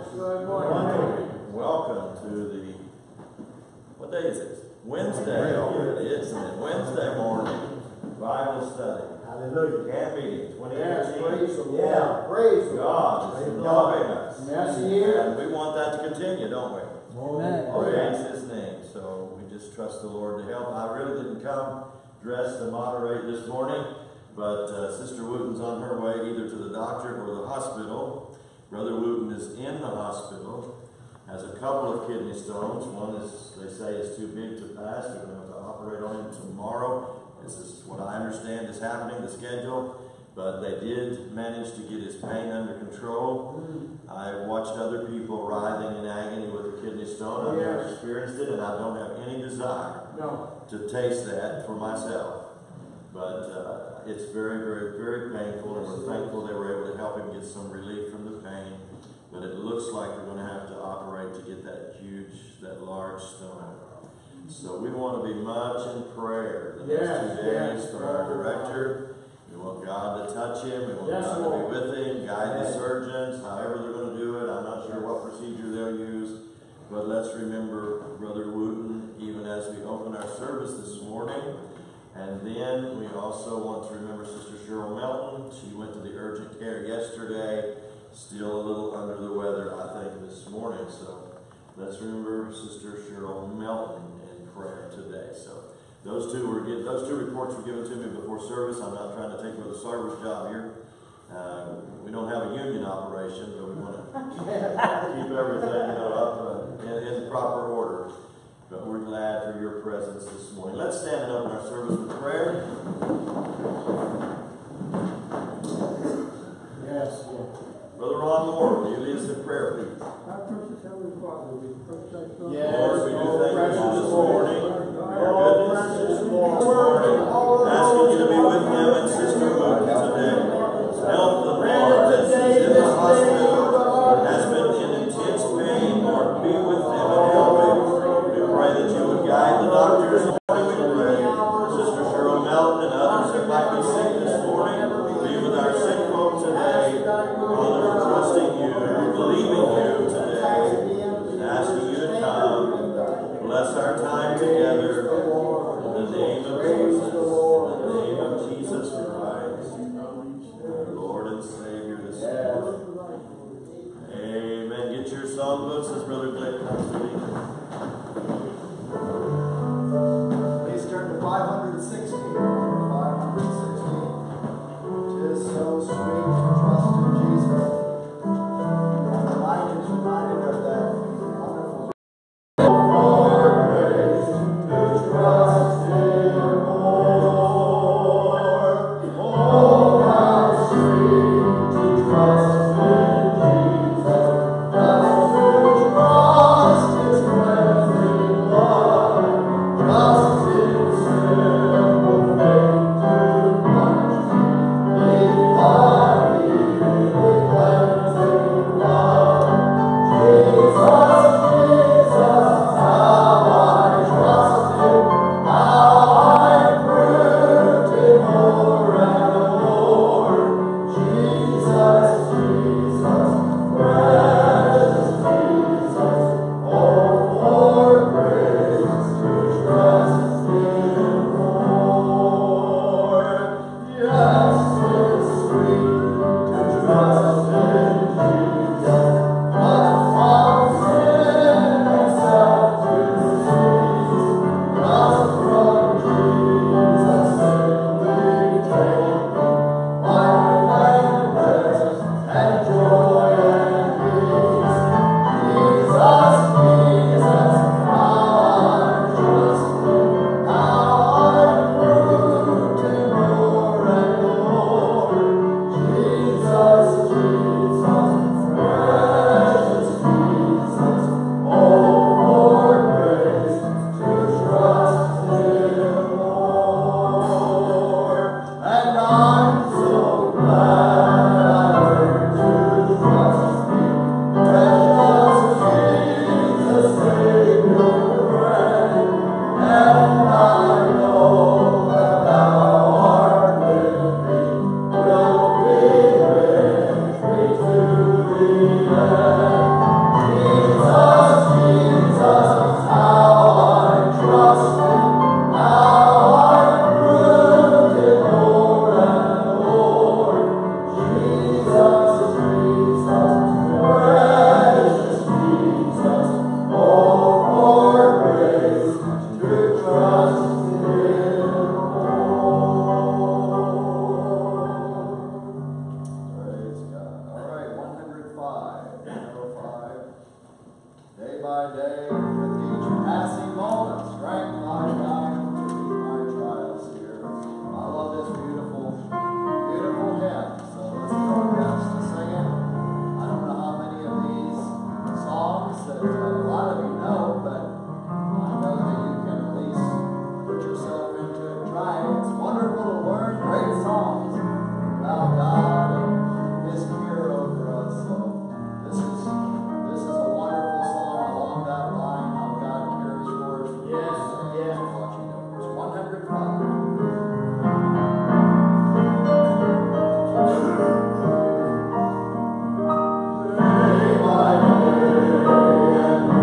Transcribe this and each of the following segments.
Good morning. Welcome to the, what day is it? Wednesday. Oh, it is, isn't it? Wednesday morning Bible study. Hallelujah. Camp meeting, 2018. Yes, praise the Lord. Yeah. Praise the Lord. God is helping us. Yes, He is. And we want that to continue, don't we? Amen. Praise His name. So we just trust the Lord to help. I really didn't come dressed to moderate this morning, but Sister Wooten's on her way either to the doctor or the hospital. Brother Wooten is in the hospital, has a couple of kidney stones. One is, they say, is too big to pass. They're going to have to operate on him tomorrow. This is what I understand is happening, the schedule. But they did manage to get his pain under control. I've watched other people writhing in agony with a kidney stone. I've never experienced it, and I don't have any desire to taste that for myself. But it's very, very, very painful, and we're thankful they were able to help him get some relief from the pain. But it looks like they're going to have to operate to get that large stone. So we want to be much in prayer the next 2 days for our director. We want God to touch him. We want God to be with him, guide the surgeons, however they're going to do it. I'm not sure what procedure they'll use. But let's remember Brother Wooten even as we open our service this morning. And then we also want to remember Sister Cheryl Melton. She went to the urgent care yesterday, still a little under the weather, I think, this morning. So let's remember Sister Cheryl Melton in prayer today. So those two reports were given to me before service. I'm not trying to take Brother Sarver's job here. We don't have a union operation, but we want to keep everything up in proper order. But we're glad for your presence this morning. Let's stand and open our service with prayer. Yes. Brother Ron Moore, will you lead us in prayer, please? Our precious Heavenly Father, we pray that Lord, we do thank you this morning for your goodness this morning. Asking you to be with them and Sister Wooten today. Help them, Lord, that she's in the hospital, has been in intense pain. Lord, be with them and help them. We pray that you would guide the doctors. We pray Sister Cheryl Melton and others that might be sick this morning. Be with our sick folk today. Father, we're trusting you. We're believing you today. And asking you to come. Bless our time together. In the name of Jesus. In the name of Jesus Christ. Our Lord and Savior this morning. Amen. Get your songbooks as Brother Blake comes to lead. Please turn to 516. 516. Tis so sweet to trust in Jesus. The mind is reminded of that wonderful. For grace to trust in more how sweet to trust in Jesus. Just to trust His grace. by day, with each passing moment, strength I find to meet my trials here. I love this beautiful, beautiful hymn. So let's do our best to sing it. I don't know how many of these songs that a lot of you know, but I know that you can at least put yourself into it. Try it. It's wonderful to learn great songs about God and His care over us. So this is a wonderful song along that line, how God cares for us. Yes, yes. Watching numbers 105. Day by day and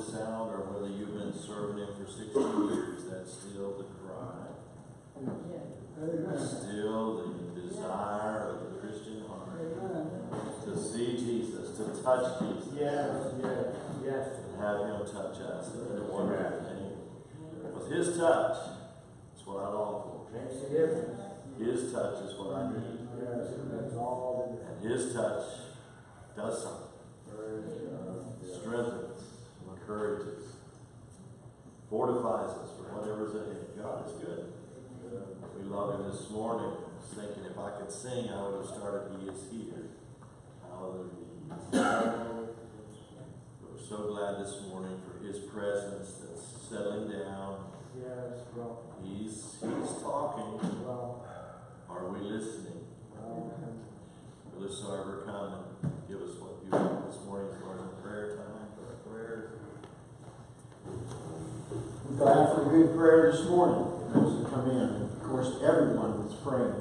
this out or whether you've been serving Him for 60 years, that's still the cry. Still the desire of the Christian heart to see Jesus, to touch Jesus. Yes. And have Him touch us. Isn't it a wonderful thing? With His touch, it's what I long for. Makes a difference. His touch is what I need. Yes, that's all. And His touch does something. Strengthens, encourages, fortifies us for whatever's ahead. God is good. We love Him this morning. I was thinking if I could sing, I would have started He is here. Hallelujah. We're so glad this morning for His presence that's settling down. Yes, well. He's talking. Well. Are we listening? Brother Sarver, come and give us what you want this morning for our prayer time, for our prayers. We're glad for a good prayer this morning. Those that come in. Of course, everyone is praying.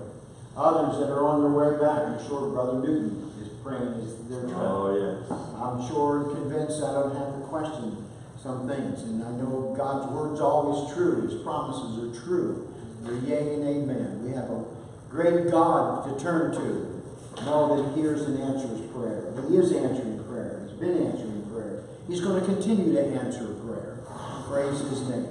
Others that are on their way back, I'm sure Brother Newton is praying as they're trying. Oh, yes. I'm sure and convinced I don't have to question some things. And I know God's word's always true. His promises are true. They're yea and amen. We have a great God to turn to. Know that He hears and answers prayer. That He is answering prayer. He's been answering prayer. He's going to continue to answer prayer. Praise His name.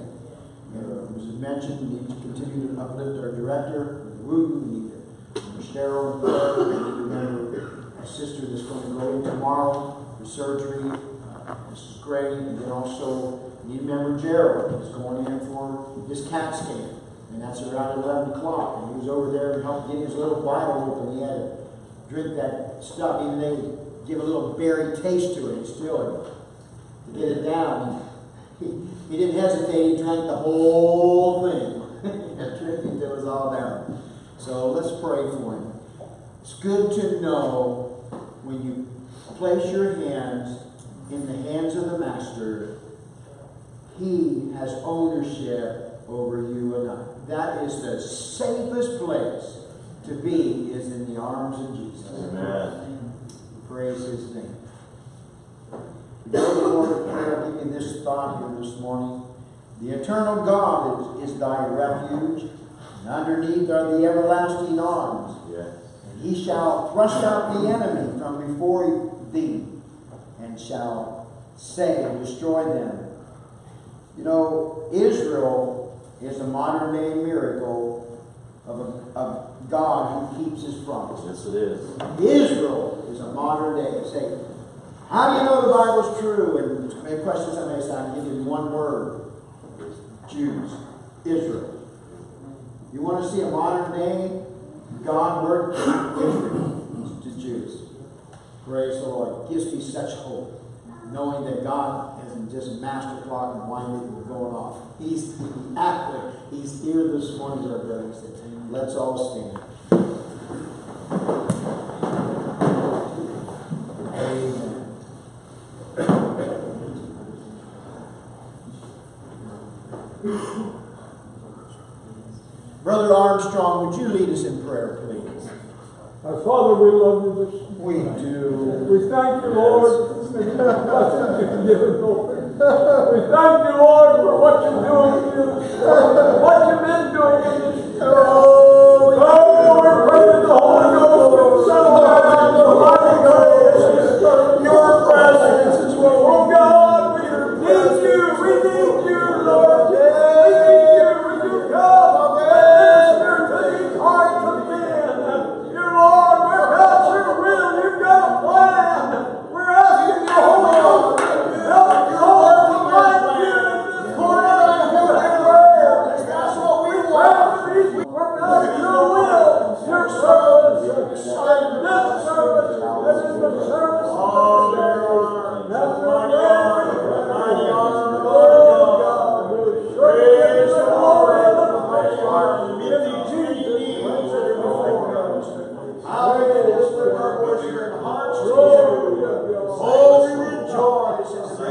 As was mentioned, we need to continue to uplift our director, Wooten. We need to remember Cheryl in prayer. We need to remember a sister that's going to go in tomorrow for surgery. Mrs. Gray. And then also we need to remember Gerald. He's going in for his CAT scan. And that's around 11 o'clock. And he was over there and helped get his little vial open. He had to drink that stuff. Even they would give a little berry taste to it. Still, to get it down. He didn't hesitate. He drank the whole thing. And drank it until it was all down. So let's pray for him. It's good to know when you place your hands in the hands of the Master, He has ownership over you and I. That is the safest place to be, is in the arms of Jesus. Amen. Praise His name. We go to the Lord in prayer, giving this thought here this morning. The eternal God is thy refuge, and underneath are the everlasting arms. Yes. And He shall thrust out the enemy from before thee, and shall say and destroy them. You know, Israel is a modern day miracle of God who keeps His promise. Yes, it is. Israel is a modern day. Say, how do you know the Bible's true? And may question somebody say, I can give you one word. Jews. Israel. You want to see a modern day God work? Israel to Jews. Praise the Lord. It gives me such hope. Knowing that God isn't just master clock and winding going off. He's active. He's here this morning, our brothers. Let's all stand. Amen. Brother Armstrong, would you lead us in prayer, please? Our Father, we love you this morning. We do. We thank you, Lord, for the blessings you've given, Lord. We thank you, Lord, for what you're doing, what you've been doing in this church. Oh, we're praying the Holy Ghost will settle down the mighty God. Your presence is what, oh God, we need you. We need you, Lord. We need you. Would you come and minister to these hearts of men? Your Lord, we're not your will. You've got a plan. We're asking you, Holy Ghost, help us all to find you in this corner of your prayer. That's what we want. We're not your will, your service. This service, this is the service of the Lord. That's the Lord. Oh God, we'll surely give the glory and the praise. In Jesus' Oh, we rejoice in the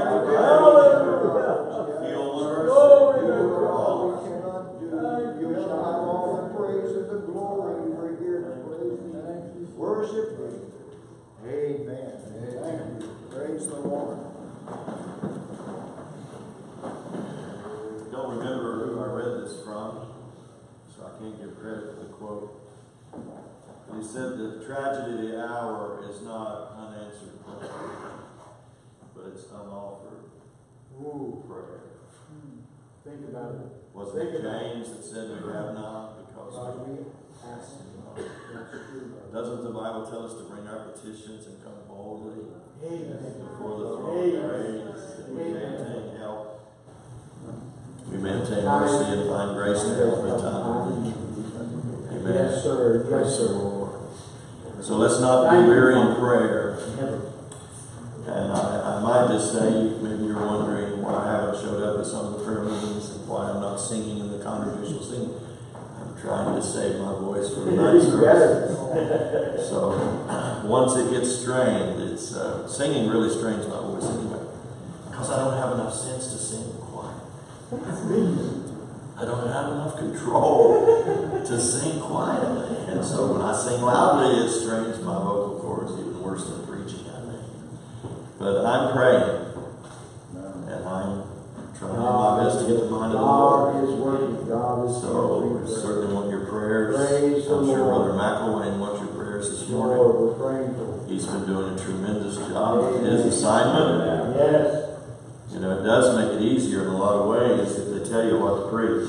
You shall have all the praise and the glory. We're here to praise you. Worship you. Amen. Thank you. Praise the Lord. we said the tragedy of the hour is not unanswered prayer, but it's unoffered prayer. Think about it. Was it James that said we have not because we ask Doesn't the Bible tell us to bring our petitions and come boldly Amen. before the throne of grace? We maintain help. We maintain mercy and find grace to help in time of need. Amen. Yes, sir. Yes, sir. So let's not be weary in prayer. And I might just say, maybe you're wondering why I haven't showed up at some of the prayer meetings and why I'm not singing in the congregational singing. I'm trying to save my voice for the night service. So once it gets strained, it's singing really strains my voice anyway, because I don't have enough sense to sing quiet. I don't have enough control to sing quietly, and so when I sing loudly, it strains my vocal cords even worse than preaching, I think. But I'm praying, and I'm trying my best to get the mind of the Lord. God is working. God is So we certainly want your prayers. Praise I'm the sure Lord. Brother McElwain wants your prayers this morning. Lord, we're praying for. He's been doing a tremendous job with his assignment. Yes. You know, it does make it easier in a lot of ways if they tell you what to preach.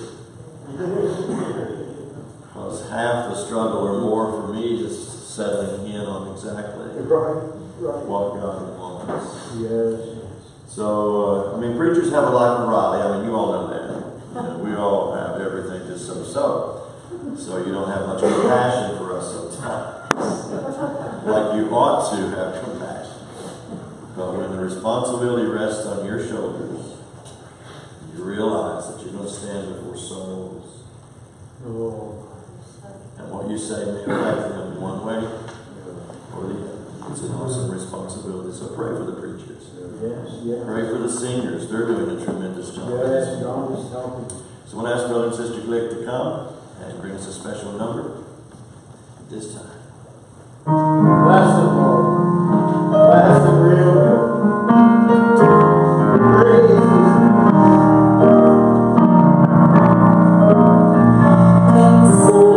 Because half the struggle or more for me is settling in on exactly what God wants. Yes. So, preachers have a life of Riley. You all know that. You know, we all have everything just so. So you don't have much compassion for us sometimes. Like you ought to have compassion. But when the responsibility rests on your shoulders, you realize that you're going to stand before souls. And what you say may affect them in one way or the other. It's an awesome responsibility. So pray for the preachers. Yes. Pray for the singers. They're doing a tremendous job. Yes, God is helping. So I want to ask Brother and Sister Glick to come and bring us a special number at this time. Bless the Lord. Bless the real good. Praise His name. Consider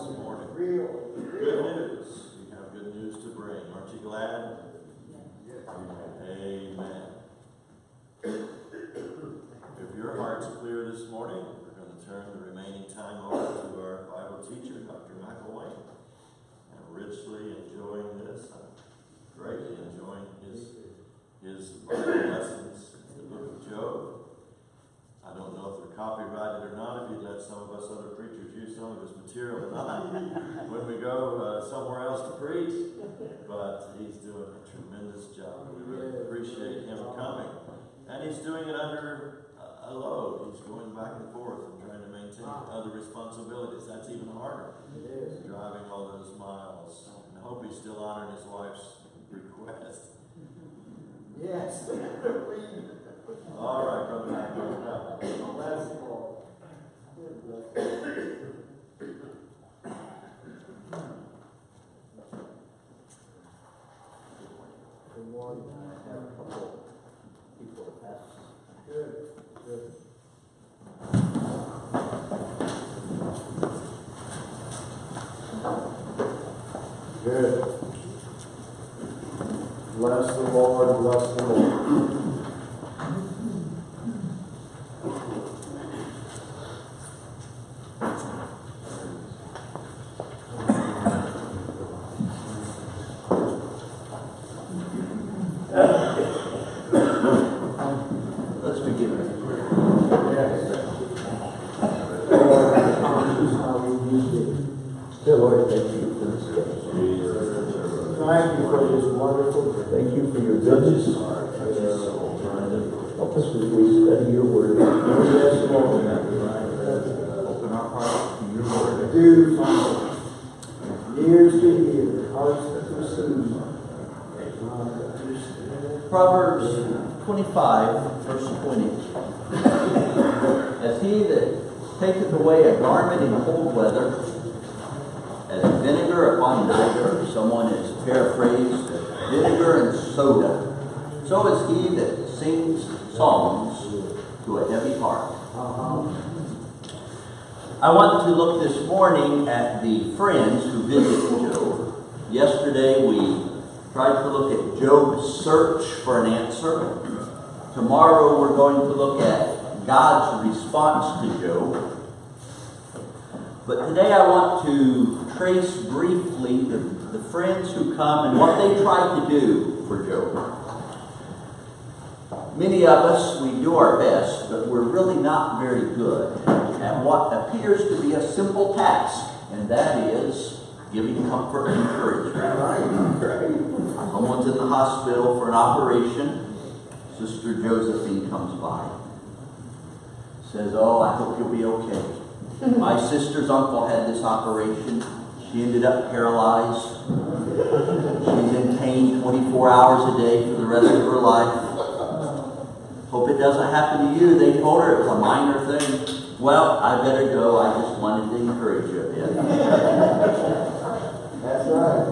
this morning? Real. Good news. You have good news to bring. Aren't you glad? Amen. If your heart's clear this morning, we're going to turn the remaining time over to our Bible teacher, Dr. McElwain. I'm richly enjoying this. I'm greatly enjoying his Bible lessons in the book of Job. I don't know if they're copyrighted or not, if you'd let some of us other preachers use some of his material or not when we go somewhere else to preach, but he's doing a tremendous job. We really appreciate him coming. And he's doing it under a load. He's going back and forth and trying to maintain other responsibilities. That's even harder, driving all those miles. And I hope he's still honoring his wife's request. Yes. All right, Brother McElwain. Bless the Lord. Good morning. I have a couple people to pass. Good. Good. Bless the Lord, bless the Lord. Let's begin with prayer. Dear Lord, thank you for this day. Thank you for this wonderful day. Thank you for your goodness. Help us as we study your word. Yes, Lord. Open our hearts to your word. Do Father. Ears to hear, hearts to receive. Proverbs 25, verse 20. As he that taketh away a garment in cold weather, as vinegar upon nitre, someone has paraphrased vinegar and soda, so is he that sings songs to a heavy heart. I want to look this morning at the friends who visited Job. Yesterday we tried to look at Job's search for an answer. Tomorrow we're going to look at God's response to Job. But today I want to trace briefly the friends who come and what they tried to do for Job. Many of us, we do our best, but we're really not very good at what appears to be a simple task, and that is giving comfort and encouragement. Someone's in the hospital for an operation. Sister Josephine comes by. Says, "Oh, I hope you'll be okay. My sister's uncle had this operation. She ended up paralyzed. She's in pain 24 hours a day for the rest of her life. Hope it doesn't happen to you." They told her it was a minor thing. "Well, I better go. I just wanted to encourage you a bit." That's right.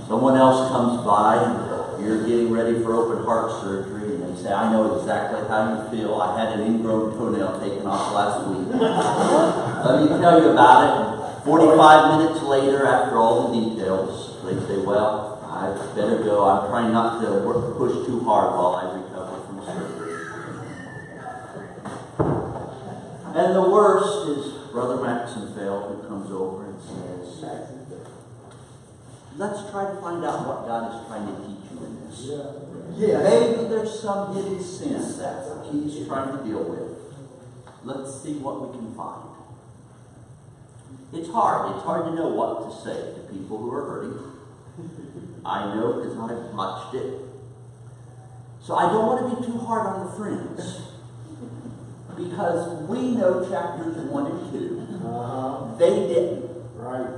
Someone else comes by and you're getting ready for open heart surgery and they say, "I know exactly how you feel. I had an ingrown toenail taken off last week. Let me tell you about it." 45 minutes later, after all the details, they say, "Well, I better go. I'm trying not to push too hard while I recover from surgery." And the worst is Brother Maxenfeld, who comes over and says, "Let's try to find out what God is trying to teach you in this. Maybe there's some hidden sin that He's trying to deal with. Let's see what we can find." It's hard. It's hard to know what to say to people who are hurting. I know because I've watched it. So I don't want to be too hard on the friends. Because we know chapters 1 and 2. They didn't. Right.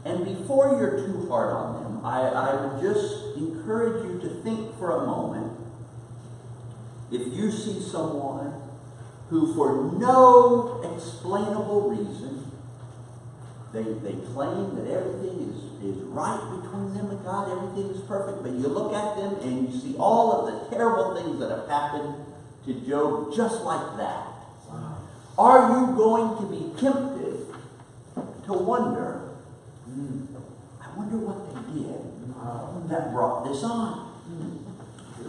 And before you're too hard on them, I would just encourage you to think for a moment. If you see someone who for no explainable reason, they claim that everything is right between them and God, everything is perfect, but you look at them and you see all of the terrible things that have happened to Job just like that. Are you going to be tempted to wonder I wonder what they did that brought this on.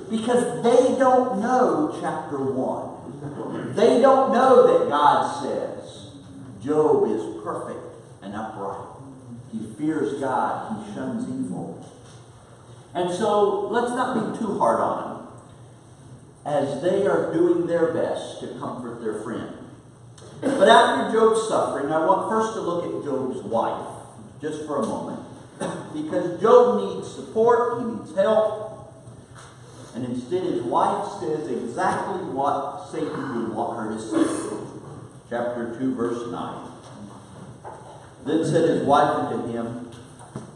Because they don't know chapter 1. They don't know that God says Job is perfect and upright. He fears God. He shuns evil. And so let's not be too hard on them as they are doing their best to comfort their friend. But after Job's suffering, I want first to look at Job's wife just for a moment. Because Job needs support, he needs help. And instead his wife says exactly what Satan would want her to say. Chapter 2, verse 9. Then said his wife unto him,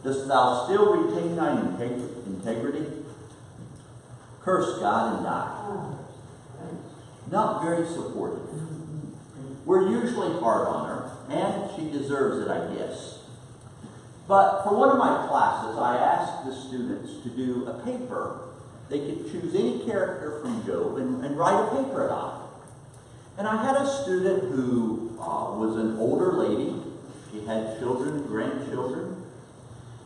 Dost thou still retain thy integrity? Curse God and die. Not very supportive. We're usually hard on her, and she deserves it, I guess. But for one of my classes, I asked the students to do a paper. They could choose any character from Job and write a paper about it. And I had a student who was an older lady. She had children and grandchildren.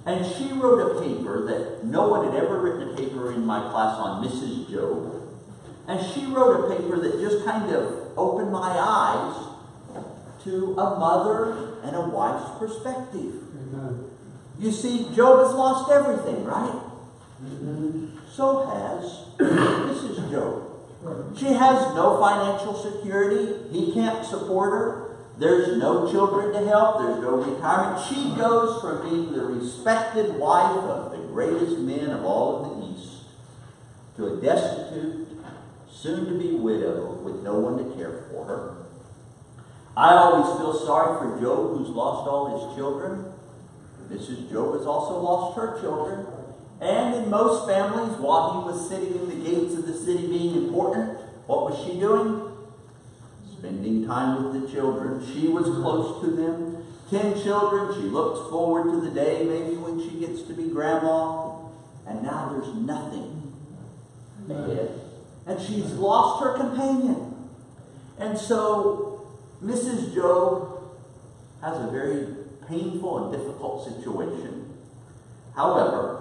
And she wrote a paper that no one had ever written a paper in my class on Mrs. Job. And she wrote a paper that just kind of opened my eyes to a mother and a wife's perspective. Amen. You see, Job has lost everything, right? Mm-hmm. So has Mrs. Job. She has no financial security. He can't support her. There's no children to help. There's no retirement. She goes from being the respected wife of the greatest men of all of the East to a destitute, soon-to-be widow with no one to care for her. I always feel sorry for Job, who's lost all his children. Mrs. Job has also lost her children. And in most families, while he was sitting in the gates of the city being important, what was she doing? Spending time with the children. She was close to them. 10 children. She looks forward to the day maybe when she gets to be grandma. And now there's nothing ahead. And she's lost her companion. And so Mrs. Job has a very painful and difficult situation. However,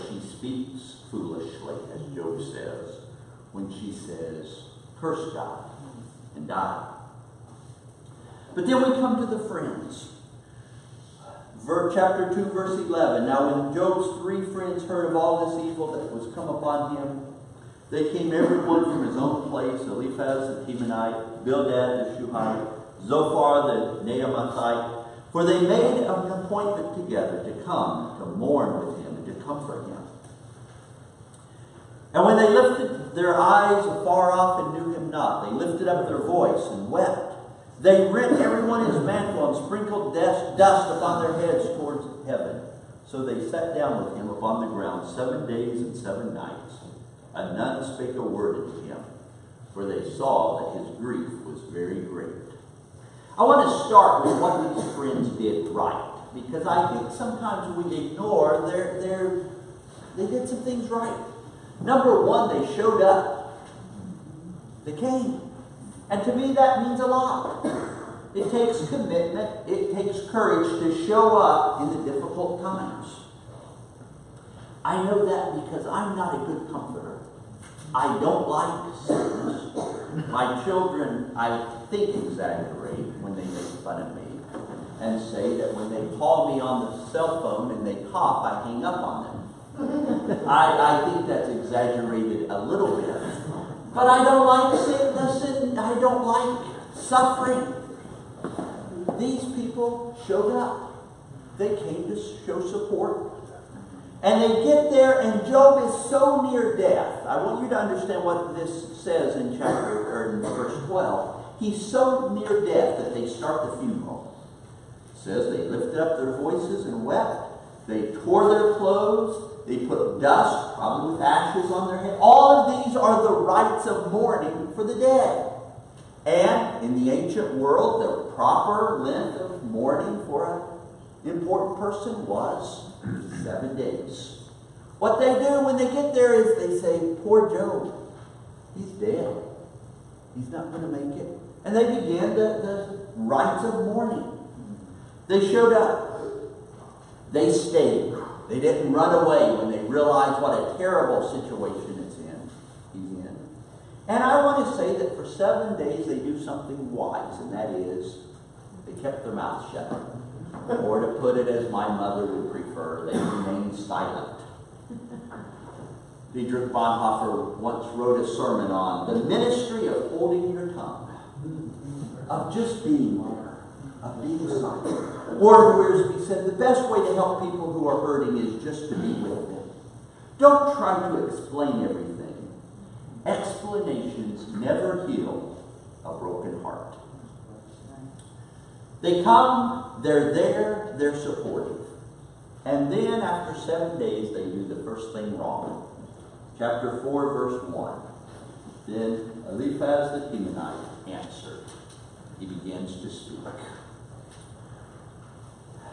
she speaks foolishly, as Job says, when she says, curse God and die. But then we come to the friends. Chapter 2, verse 11. Now when Job's 3 friends heard of all this evil that was come upon him, they came every one from his own place, Eliphaz the Temanite, Bildad the Shuhite, Zophar the Naamathite, for they made an appointment together to come to mourn with him and to comfort him. And when they lifted their eyes afar off and knew him not, they lifted up their voice and wept. They rent every one his mantle and sprinkled dust upon their heads towards heaven. So they sat down with him upon the ground 7 days and 7 nights. And none spake a word unto him, for they saw that his grief was very great. I want to start with what these friends did right, because I think sometimes we ignore they did some things right. Number one, they showed up. They came. And to me that means a lot. It takes commitment, it takes courage to show up in the difficult times. I know that because I'm not a good comforter. I don't like sickness. My children, I think, exaggerate when they make fun of me and say that when they call me on the cell phone and they cough, I hang up on them. I think that's exaggerated a little bit. But I don't like sickness and I don't like suffering. These people showed up. They came to show support. And they get there, and Job is so near death. I want you to understand what this says in verse 12. He's so near death that they start the funeral. It says they lifted up their voices and wept. They tore their clothes. They put dust, probably with ashes on their head. All of these are the rites of mourning for the dead. And in the ancient world, the proper length of mourning for an important person was 7 days. What they do when they get there is they say, poor Job, he's dead. He's not going to make it. And they begin the rites of mourning. They showed up. They stayed. They didn't run away when they realized what a terrible situation he's in. And I want to say that for 7 days they do something wise, and that is they kept their mouths shut. Or to put it as my mother would prefer, they remained silent. Dietrich Bonhoeffer once wrote a sermon on the ministry of holding your tongue, of just being there, of being silent. Warren Wiersbe said the best way to help people who are hurting is just to be with them. Don't try to explain everything. Explanations never heal a broken heart. They come, they're there, they're supportive. And then after 7 days, they do the first thing wrong. Chapter 4, verse 1. Then Eliphaz the Temanite answered. He begins to speak.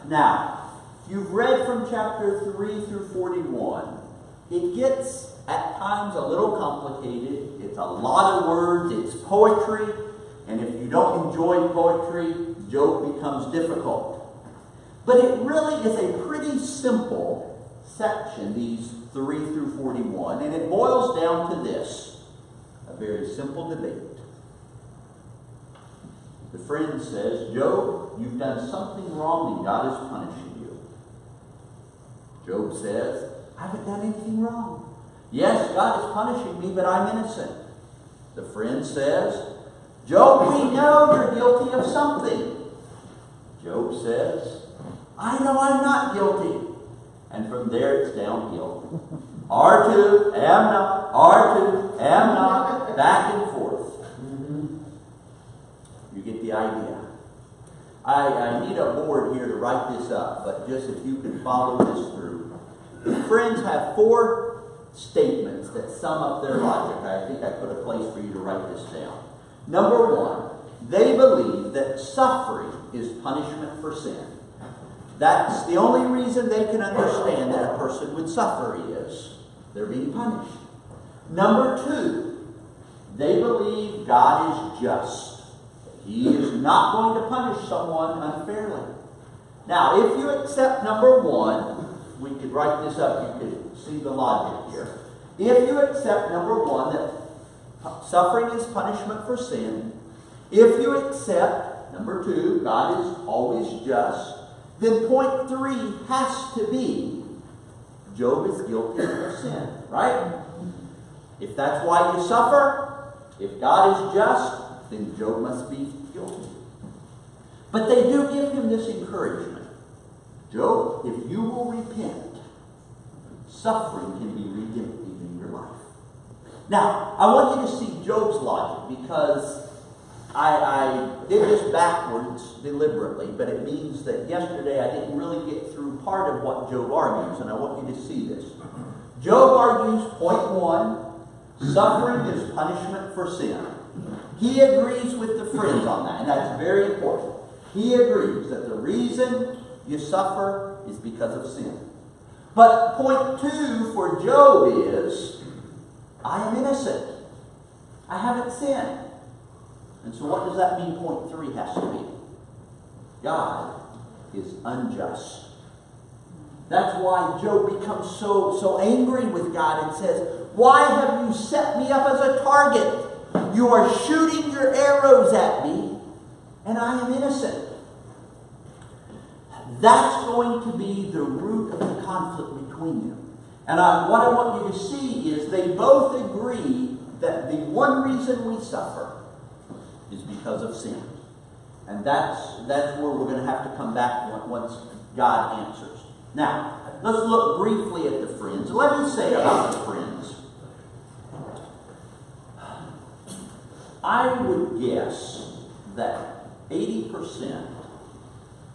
Now, if you've read from chapter 3 through 41, it gets at times a little complicated. It's a lot of words. It's poetry. And if you don't enjoy poetry, Job becomes difficult. But it really is a pretty simple section, these 3 through 41, and it boils down to this, a very simple debate. The friend says, Job, you've done something wrong and God is punishing you. Job says, I haven't done anything wrong. Yes, God is punishing me, but I'm innocent. The friend says, Job, we know you're guilty of something. Job says, I know I'm not guilty. And from there it's downhill. R2, am not, R2, am not, back and forth. You get the idea. I need a board here to write this up, but just if you can follow this through. The friends have 4 statements that sum up their logic. I think I put a place for you to write this down. Number 1, they believe that suffering is punishment for sin. That's the only reason they can understand that a person would suffer is they're being punished. Number 2, they believe God is just. He is not going to punish someone unfairly. Now, if you accept number 1, we could write this up, you could see the logic here. If you accept number 1, that suffering is punishment for sin, if you accept number 2, God is always just, then point 3 has to be Job is guilty of sin, right? If that's why you suffer, if God is just, then Job must be guilty. But they do give him this encouragement. Job, if you will repent, suffering can be redemptive in your life. Now, I want you to see Job's logic because I did this backwards deliberately, but it means that yesterday I didn't really get through part of what Job argues, and I want you to see this. Job argues, point 1, suffering is punishment for sin. He agrees with the friends on that, and that's very important. He agrees that the reason you suffer is because of sin. But point 2 for Job is, I am innocent. I haven't sinned. And so what does that mean point 3 has to be? God is unjust. That's why Job becomes so angry with God and says, why have you set me up as a target? You are shooting your arrows at me, and I am innocent. That's going to be the root of the conflict between them. And what I want you to see is they both agree that the one reason we suffer is because of sin. And that's where we're going to have to come back once God answers. Now, let's look briefly at the friends. Let me say about the friends. I would guess that 80%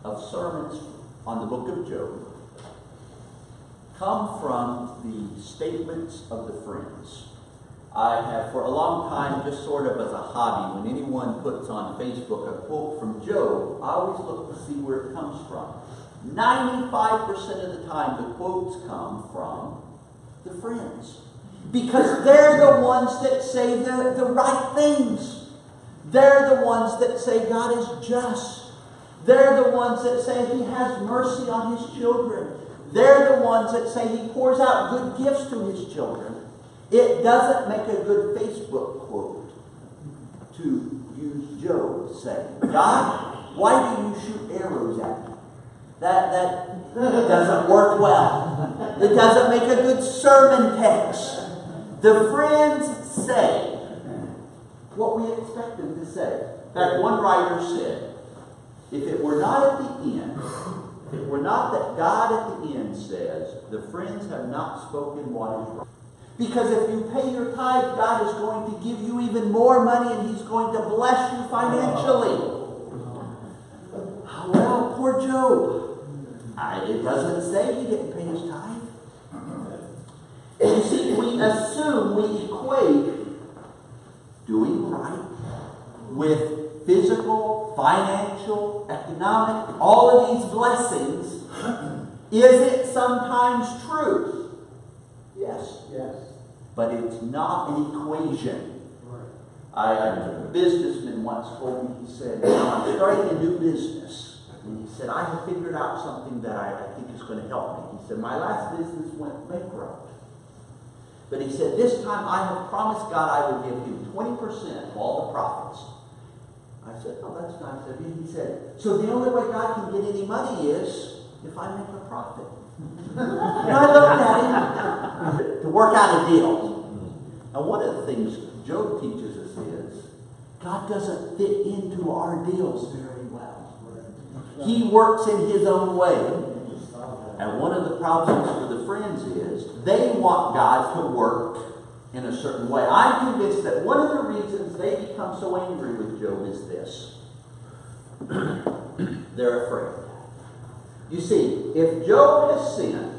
of sermons on the book of Job come from the statements of the friends. I have, for a long time, just sort of as a hobby, when anyone puts on Facebook a quote from Job, I always look to see where it comes from. 95% of the time, the quotes come from the friends. Because they're the ones that say the right things. They're the ones that say God is just. They're the ones that say He has mercy on His children. They're the ones that say He pours out good gifts to His children. It doesn't make a good Facebook quote to use Job saying, God, why do you shoot arrows at me? That doesn't work well. It doesn't make a good sermon text. The friends say what we expect them to say. In fact, one writer said, if it were not at the end, if it were not that God at the end says, the friends have not spoken what is right. Because if you pay your tithe, God is going to give you even more money and He's going to bless you financially. Well, poor Job. It doesn't say he didn't pay his tithe. You see, we assume, we equate doing right with physical, financial, economic, all of these blessings. Is it sometimes truth? Yes. Yes. But it's not an equation. A businessman once told me, he said, I'm starting a new business. And he said, I have figured out something that I think is going to help me. He said, my last business went bankrupt. But he said, this time I have promised God I would give Him 20% of all the profits. I said, oh, that's nice of you. He said, so the only way God can get any money is if I make a profit. And I looked at him to work out a deal. And one of the things Job teaches us is God doesn't fit into our deals very well. He works in His own way. And one of the problems for the friends is they want God to work in a certain way. I'm convinced that one of the reasons they become so angry with Job is this. They're afraid. You see, if Job has sinned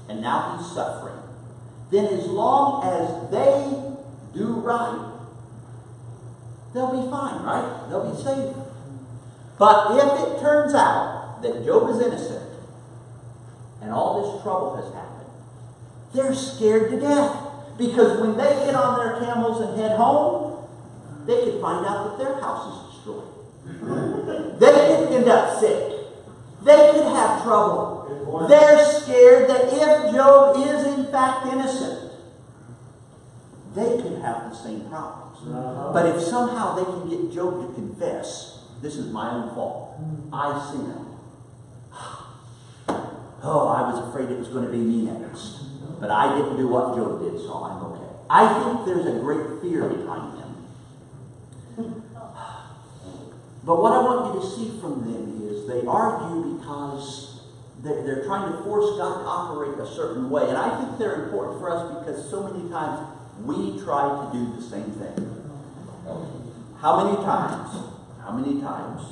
and now he's suffering, then as long as they do right, they'll be fine, right? They'll be safe. But if it turns out that Job is innocent and all this trouble has happened, they're scared to death. Because when they get on their camels and head home, they could find out that their house is destroyed. They could end up sick. They could have trouble. They're scared that if Job is in fact innocent, they could have the same problems. But if somehow they can get Job to confess, this is my own fault. I sinned. Oh, I was afraid it was going to be me next. But I didn't do what Job did, so I'm okay. I think there's a great fear behind them. But what I want you to see from them is they argue because they're trying to force God to operate a certain way. And I think they're important for us because so many times we try to do the same thing. How many times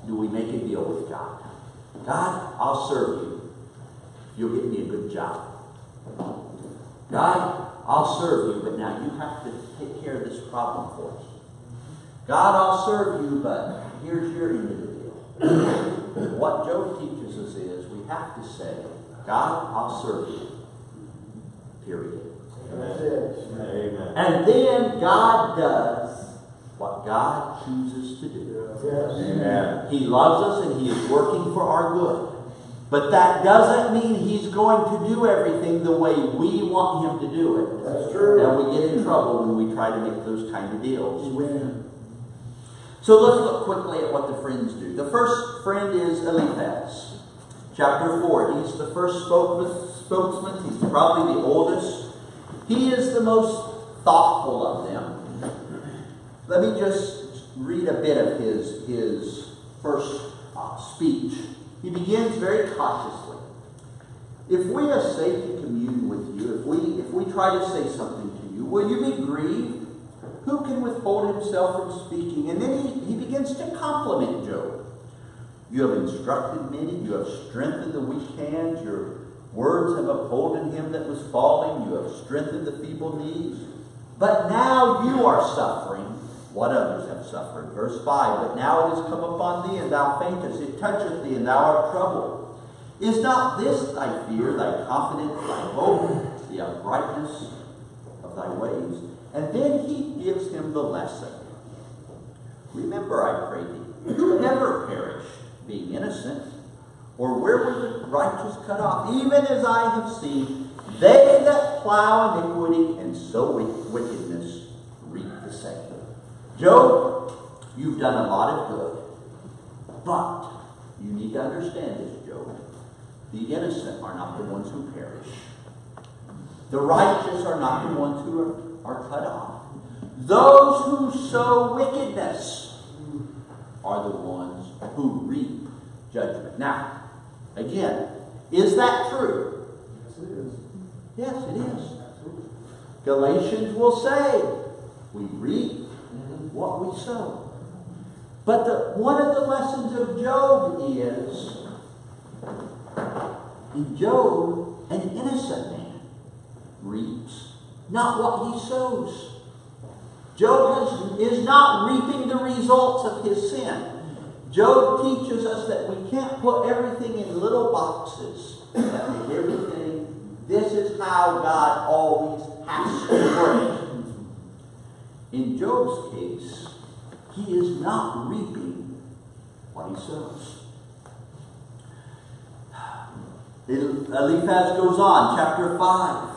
do we make a deal with God? God, I'll serve you. You'll get me a good job. God, I'll serve you, but now you have to take care of this problem for us. God, I'll serve you, but here's your end of the deal. What Job teaches us is we have to say, God, I'll serve you. Period. Amen. And then God does what God chooses to do. Amen. He loves us and He is working for our good. But that doesn't mean He's going to do everything the way we want Him to do it. That's true. And we get in trouble when we try to make those kind of deals with Him. So let's look quickly at what the friends do. The first friend is Eliphaz. Chapter 4. He's the first spokesman. He's probably the oldest. He is the most thoughtful of them. Let me just read a bit of his first speech. He begins very cautiously. If we are safe to commune with you, if we try to say something to you, will you be grieved? Who can withhold himself from speaking? And then he begins to compliment Job. You have instructed many, you have strengthened the weak hands, your words have upholden him that was falling, you have strengthened the feeble knees. But now you are suffering what others have suffered. Verse 5, but now it is come upon thee, and thou faintest, it toucheth thee, and thou art troubled. Is not this thy fear, thy confidence, thy hope, the uprightness of thy ways? And then he gives him the lesson. Remember, I pray thee, you never perish, being innocent? Or where were the righteous cut off? Even as I have seen, they that plow iniquity and sow wickedness reap the same. Job, you've done a lot of good. But you need to understand this, Job. The innocent are not the ones who perish. The righteous are not the ones who are cut off. Those who sow wickedness are the ones who reap judgment. Now, again, is that true? Yes, it is. Yes, it is. Galatians will say, we reap what we sow. But one of the lessons of Job is, in Job, an innocent man reaps not what he sows. Job is not reaping the results of his sin. Job teaches us that we can't put everything in little boxes. That everything, this is how God always has to work. In Job's case, he is not reaping what he sows. Eliphaz goes on, chapter 5.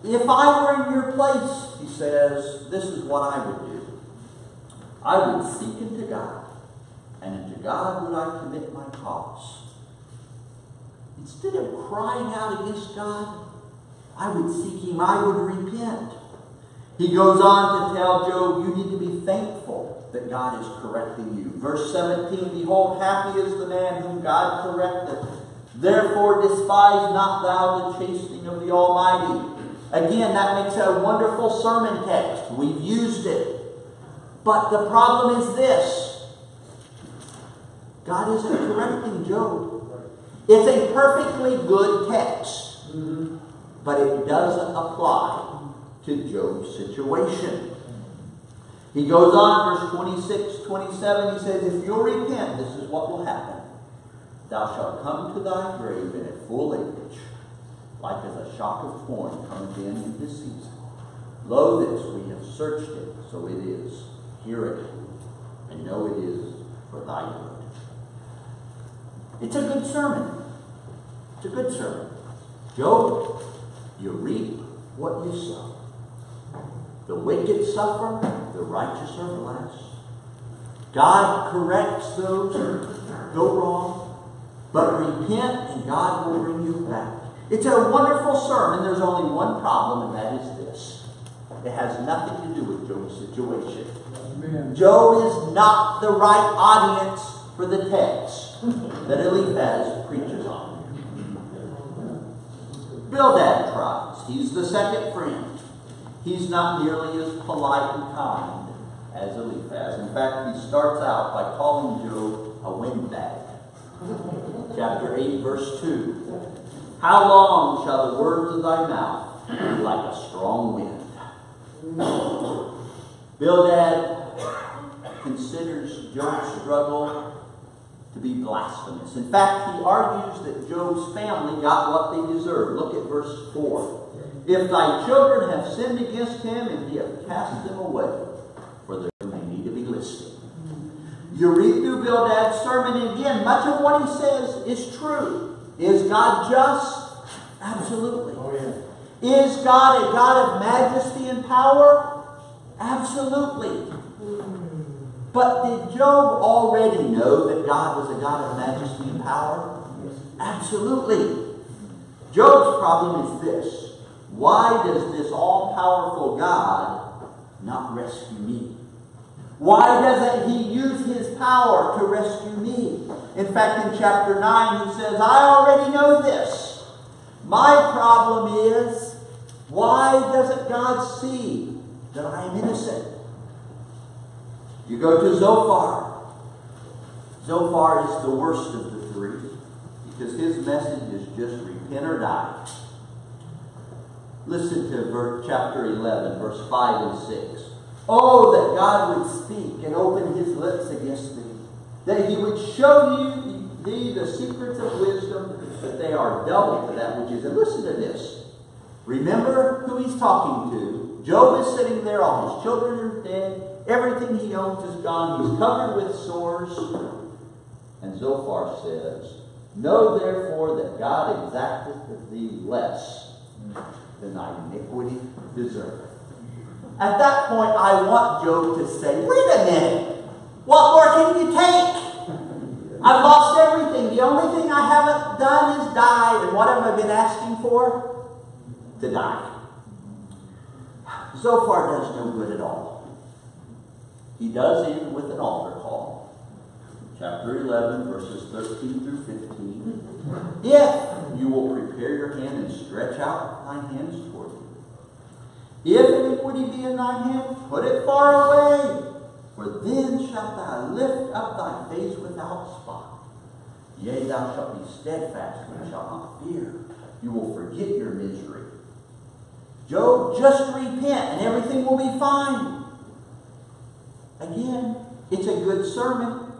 If I were in your place, he says, this is what I would do. I would seek unto God, and unto God would I commit my cause. Instead of crying out against God, I would seek Him, I would repent. He goes on to tell Job, you need to be thankful that God is correcting you. Verse 17, behold, happy is the man whom God correcteth. Therefore despise not thou the chastening of the Almighty. Again, that makes a wonderful sermon text. We've used it. But the problem is this. God isn't correcting Job. It's a perfectly good text. But it doesn't apply to Job's situation. He goes on, verse 26, 27, he says, if you'll repent, this is what will happen. Thou shalt come to thy grave in a full age, like as a shock of corn cometh in his season. Lo, this, we have searched it, so it is. Hear it, and know it is for thy good. It's a good sermon. It's a good sermon. Job, you reap what you sow. The wicked suffer, the righteous are blessed. God corrects those who go wrong, but repent and God will bring you back. It's a wonderful sermon. There's only one problem, and that is this. It has nothing to do with Job's situation. Amen. Job is not the right audience for the text that Eliphaz preaches on. Bildad tries. He's the second friend. He's not nearly as polite and kind as Eliphaz. In fact, he starts out by calling Job a windbag. Chapter 8, verse 2. How long shall the words of thy mouth be like a strong wind? Bildad considers Job's struggle to be blasphemous. In fact, he argues that Job's family got what they deserved. Look at verse 4. If thy children have sinned against him, and he hath cast them away, for there may need to be listening. You read through Bildad's sermon, and again, much of what he says is true. Is God just? Absolutely. Oh, yeah. Is God a God of majesty and power? Absolutely. But did Job already know that God was a God of majesty and power? Absolutely. Job's problem is this. Why does this all-powerful God not rescue me? Why doesn't He use His power to rescue me? In fact, in chapter 9, he says, I already know this. My problem is, why doesn't God see that I am innocent? You go to Zophar. Zophar is the worst of the three, because his message is just repent or die. Listen to chapter 11, verse 5 and 6. Oh, that God would speak and open His lips against thee, that He would show thee the secrets of wisdom, that they are double to that which is. And listen to this. Remember who he's talking to. Job is sitting there, all his children are dead, everything he owns is gone, he's covered with sores. And Zophar says, Know therefore that God exacteth of thee less than thy iniquity deserveth. At that point, I want Job to say, wait a minute, what more can you take? I've lost everything. The only thing I haven't done is die. And what have I been asking for? To die. Zophar does no good at all. He does end with an altar call. Chapter 11, verses 13 through 15. If you will prepare your hand and stretch out thine hands toward me. If iniquity be in thine hand, put it far away. For then shalt thou lift up thy face without spot. Yea, thou shalt be steadfast and shalt not fear. You will forget your misery. Job, just repent and everything will be fine. Again, it's a good sermon,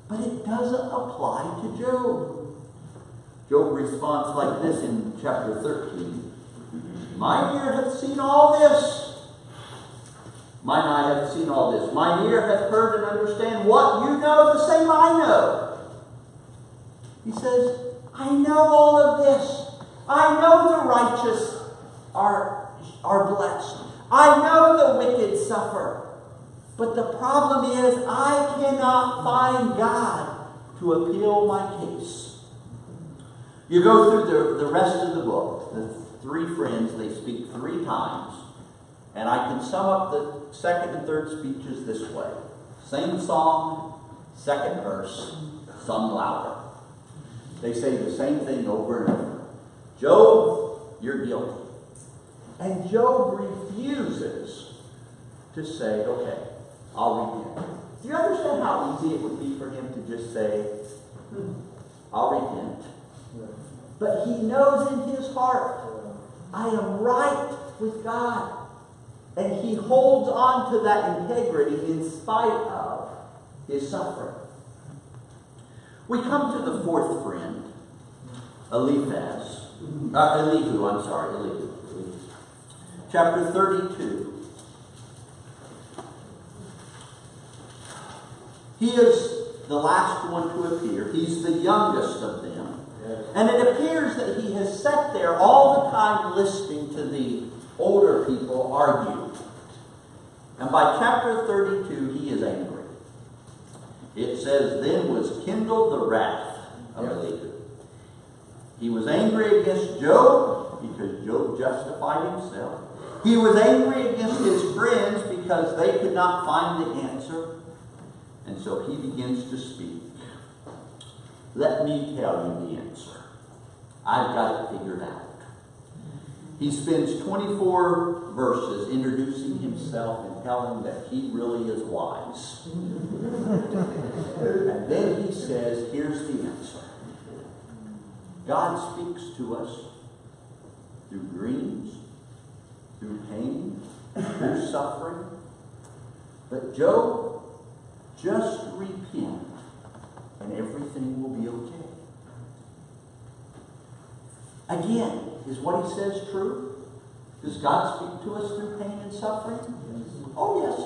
but it doesn't apply to Job. Job responds like this in chapter 13. Mine ear hath seen all this. Mine eye hath seen all this. Mine ear hath heard and understand what you know, the same I know. He says, I know all of this. I know the righteous are blessed. I know the wicked suffer. But the problem is, I cannot find God to appeal my case. You go through the rest of the book. The three friends, they speak 3 times. And I can sum up the second and third speeches this way. Same song, second verse, sung louder. They say the same thing over and over. Job, you're guilty. And Job refuses to say, okay, I'll repent. Do you understand how easy it would be for him to just say, I'll repent? But he knows in his heart, I am right with God. And he holds on to that integrity in spite of his suffering. We come to the fourth friend, Elihu. Chapter 32. He is the last one to appear. He's the youngest of them. And it appears that he has sat there all the time listening to the older people argue. And by chapter 32, he is angry. It says, Then was kindled the wrath of Elihu. He was angry against Job because Job justified himself. He was angry against his friends because they could not find the answer. And so he begins to speak. Let me tell you the answer. I've got it figured out. He spends 24 verses introducing himself and telling that he really is wise. And then he says, here's the answer. God speaks to us through dreams, through pain, through suffering. But Job, just repent and everything will be okay. Again, is what he says true? Does God speak to us through pain and suffering? Oh, yes.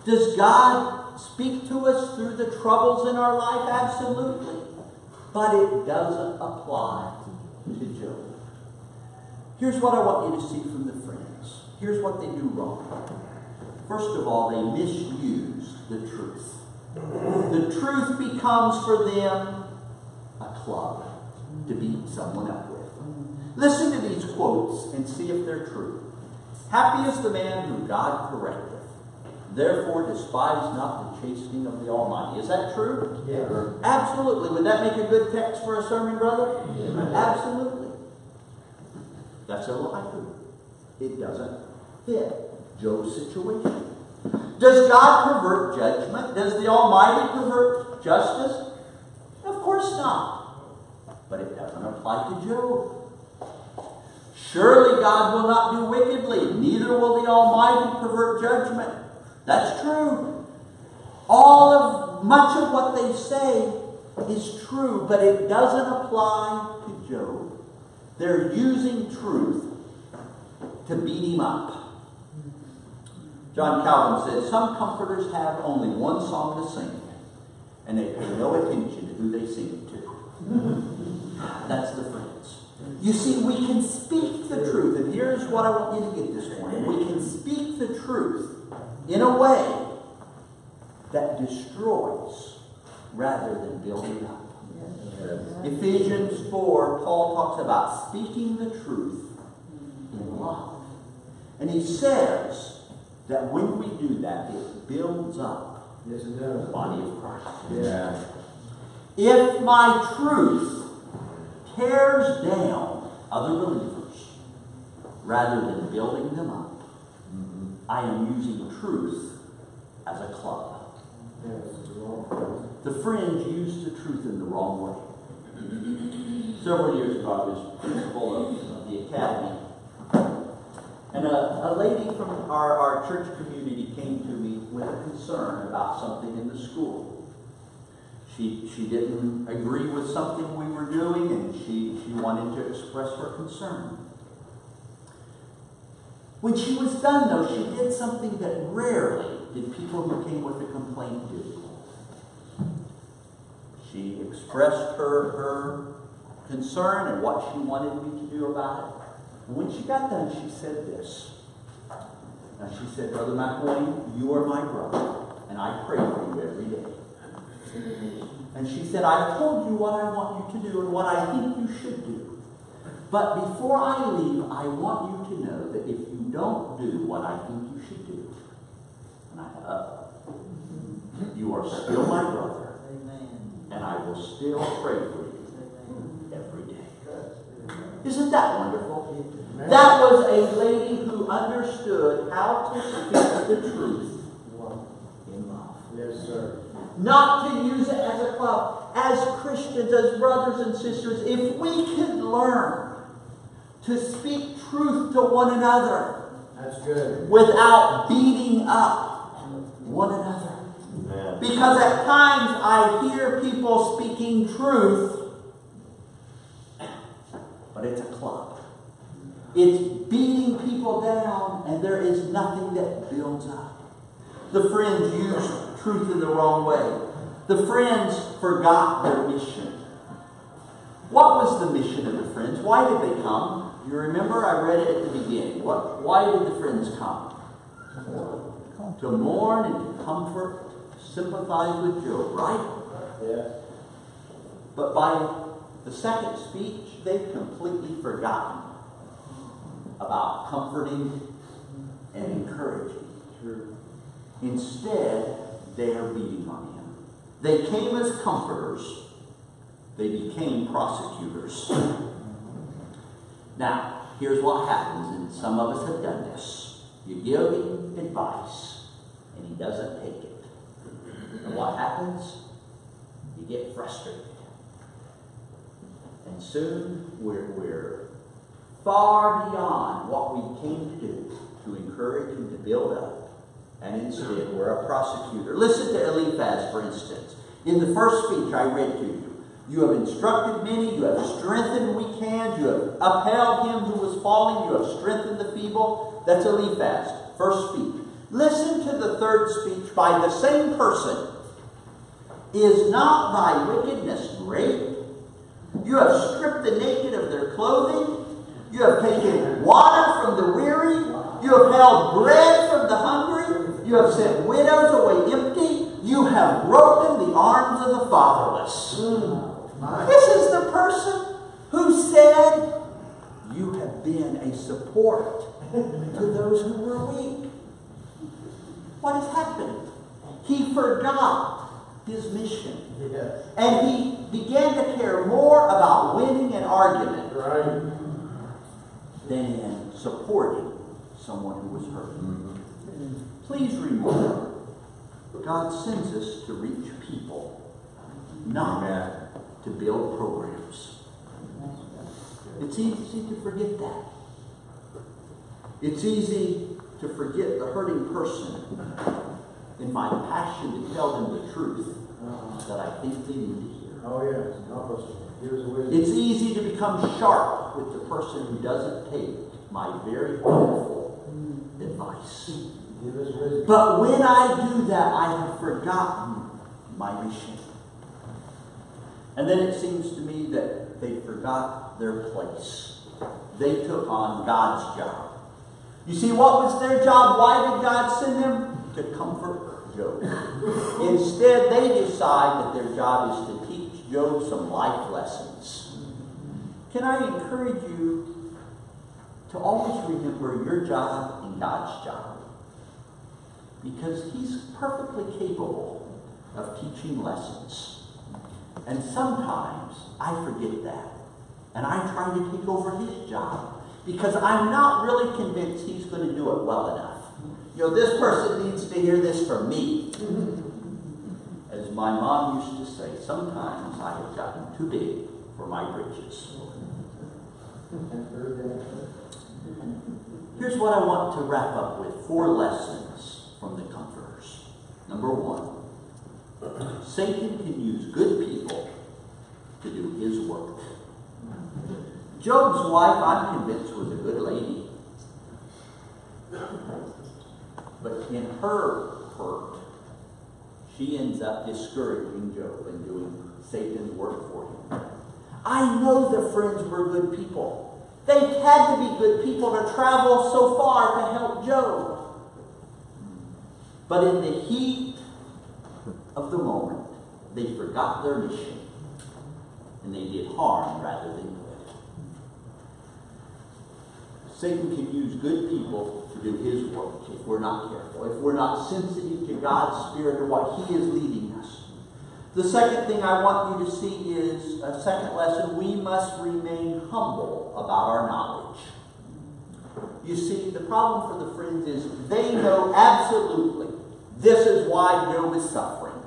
Does God speak to us through the troubles in our life? Absolutely. But it doesn't apply to Job. Here's what I want you to see from the friends. Here's what they do wrong. First of all, they misuse the truth. The truth becomes for them a club to beat someone up with. Listen to these quotes and see if they're true. Happy is the man whom God correcteth. Therefore despise not the chastening of the Almighty. Is that true? Yeah. Absolutely. Would that make a good text for a sermon, brother? Yeah. Absolutely. That's a lie. It doesn't fit Job's situation. Does God pervert judgment? Does the Almighty pervert justice? Of course not. But it doesn't apply to Job. Surely God will not do wickedly, neither will the Almighty pervert judgment. That's true. Much of what they say is true, but it doesn't apply to Job. They're using truth to beat him up. John Calvin said, some comforters have only one song to sing, and they pay no attention to who they sing it to. That's the friends. You see, we can speak the truth, and here's what I want you to get this morning. We can speak the truth in a way that destroys rather than building up. Ephesians 4, Paul talks about speaking the truth in love. And he says that when we do that, it builds up the body of Christ. Yeah. If my truth tears down other believers rather than building them up, I am using truth as a club. The fringe used the truth in the wrong way. Several years ago, I was principal of the academy, and a lady from our church community came to me with a concern about something in the school. She didn't agree with something we were doing, and she wanted to express her concern. When she was done, though, she did something that rarely did people who came with a complaint do. She expressed her concern and what she wanted me to do about it. And when she got done, she said this. Now, she said, Brother McElwain, you are my brother, and I pray for you every day. And she said, I've told you what I want you to do and what I think you should do. But before I leave, I want you to know that if you don't do what I think you should do, and I thought, you are still my brother, and I will still pray for you every day. Isn't that wonderful? That was a lady who understood how to speak the truth in love. Yes, sir. Not to use it as a club. As Christians, as brothers and sisters, if we could learn to speak truth to one another, That's good. without beating up one another. Amen. Because at times I hear people speaking truth, but it's a club. It's beating people down, and there is nothing that builds up. The friends used truth in the wrong way. The friends forgot their mission. What was the mission of the friends? Why did they come? You remember? I read it at the beginning. Why did the friends come? To mourn and to comfort, sympathize with Job, right? Yes. But by the second speech, they've completely forgotten about comforting and encouraging. Instead, they are beating on him. They came as comforters. They became prosecutors. Now, here's what happens, and some of us have done this. You give him advice, and he doesn't take it. And what happens? You get frustrated. And soon, we're far beyond what we came to do, to encourage and to build up. And instead, we're a prosecutor. Listen to Eliphaz, for instance. In the first speech I read to you, you have instructed many, you have strengthened weak hands, you have upheld him who was falling, you have strengthened the feeble. That's Eliphaz, first speech. Listen to the third speech by the same person. Is not thy wickedness great? You have stripped the naked of their clothing. You have taken water from the weary. You have held bread from the hungry. You have sent widows away empty. You have broken the arms of the fatherless. This is the person who said, you have been a support to those who were weak. What has happened? He forgot his mission. Yes. And he began to care more about winning an argument Right. than in supporting someone who was hurt. Please remember, God sends us to reach people, not to build programs. It's easy to forget that. It's easy to forget the hurting person in my passion to tell them the truth that I think they need to hear. Oh, yes. Help us. Give us a wisdom. It's easy to become sharp with the person who doesn't take my very helpful advice. Give us wisdom. But when I do that, I have forgotten my mission. And then it seems to me that they forgot their place. They took on God's job. You see, what was their job? Why did God send them? To comfort Job. Instead, they decide that their job is to teach Job some life lessons. Can I encourage you to always remember your job and God's job? Because He's perfectly capable of teaching lessons. And sometimes I forget that. And I try to take over His job because I'm not really convinced He's going to do it well enough. You know, this person needs to hear this from me. As my mom used to say, sometimes I have gotten too big for my britches. Here's what I want to wrap up with. 4 lessons from the Comforters. Number 1, Satan can use good people to do his work. Job's wife, I'm convinced, was a good lady. But in her hurt, she ends up discouraging Job and doing Satan's work for him. I know the friends were good people. They had to be good people to travel so far to help Job. But in the heat of the moment, they forgot their mission. And they did harm rather than good. Satan can use good people to do his work if we're not careful, if we're not sensitive to God's Spirit or what He is leading us. The second thing I want you to see is a second lesson. We must remain humble about our knowledge. You see, the problem for the friends is they know absolutely this is why Job is suffering.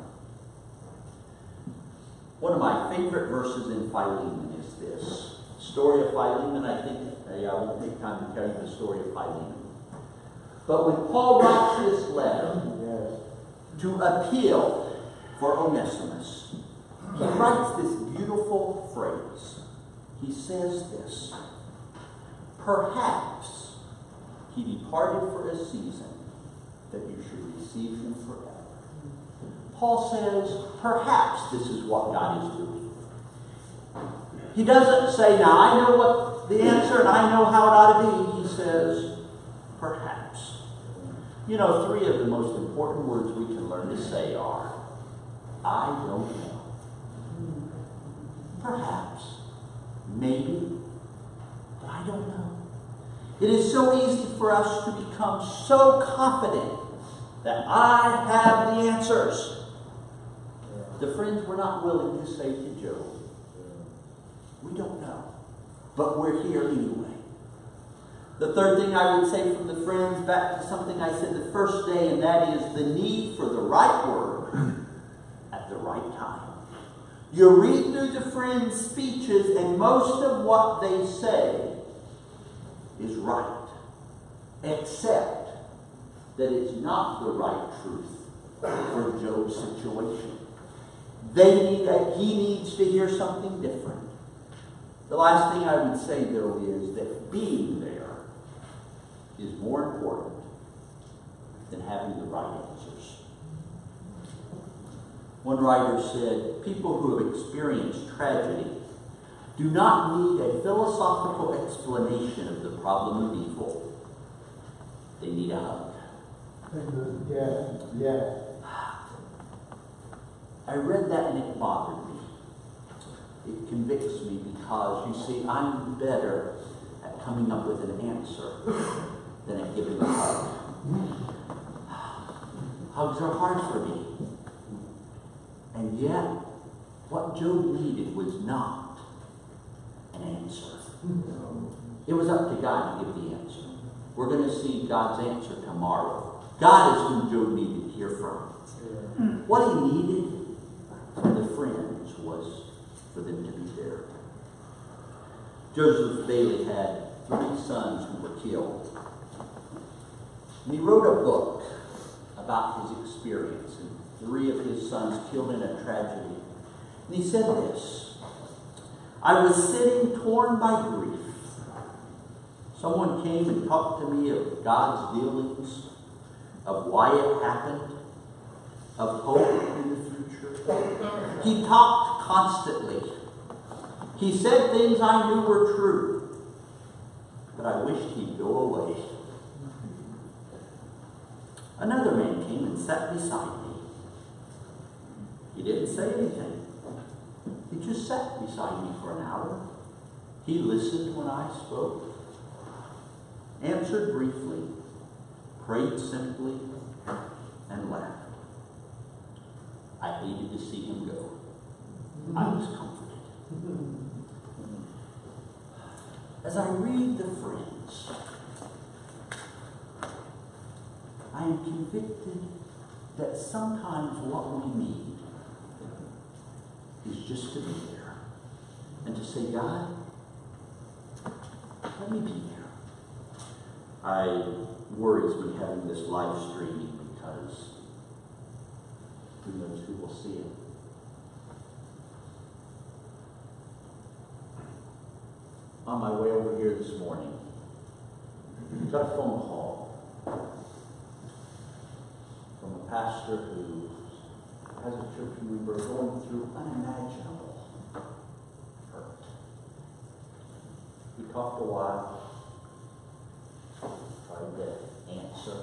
One of my favorite verses in Philemon is this. Story of Philemon, I won't take time to tell you the story of Philemon. But when Paul writes this letter to appeal for Onesimus, he writes this beautiful phrase. He says this: perhaps he departed for a season that you should receive him forever. Paul says, perhaps this is what God is doing. He doesn't say, now I know what the answer and I know how it ought to be. He says, perhaps. You know, 3 of the most important words we can learn to say are, I don't know. Perhaps. Maybe. But I don't know. It is so easy for us to become so confident that I have the answers. The friends were not willing to say to Job, we don't know, but we're here anyway. The third thing I would say from the friends, back to something I said the first day, and that is the need for the right word at the right time. You read through the friends' speeches, and most of what they say is right, except that it's not the right truth for Job's situation. He needs to hear something different. The last thing I would say, though, is that being there is more important than having the right answers. One writer said, people who have experienced tragedy do not need a philosophical explanation of the problem of evil. They need a hug. Yes. I read that and it bothered me. It convicts me because, you see, I'm better at coming up with an answer than at giving a hug. Hugs are hard for me. And yet, what Job needed was not an answer. It was up to God to give the answer. We're going to see God's answer tomorrow. God is who Job needed to hear from. What he needed from the friends was for them to be there. Joseph Bailey had 3 sons who were killed. And he wrote a book about his experience, and 3 of his sons killed in a tragedy. And he said this: I was sitting torn by grief. Someone came and talked to me of God's dealings, of why it happened, of hope in the future. He talked constantly. He said things I knew were true, but I wished he'd go away. Another man came and sat beside me. He didn't say anything. He just sat beside me for an hour. He listened when I spoke, answered briefly, prayed simply, and laughed. I hated to see him go. I was comforted. As I read the Friends, I am convicted that sometimes what we need is just to be there and to say, God, let me be there. Worries me having this live streaming because who knows who will see it. On my way over here this morning, got a phone call from a pastor who has a church and we were going through unimaginable hurt. We talked a while, tried to answer.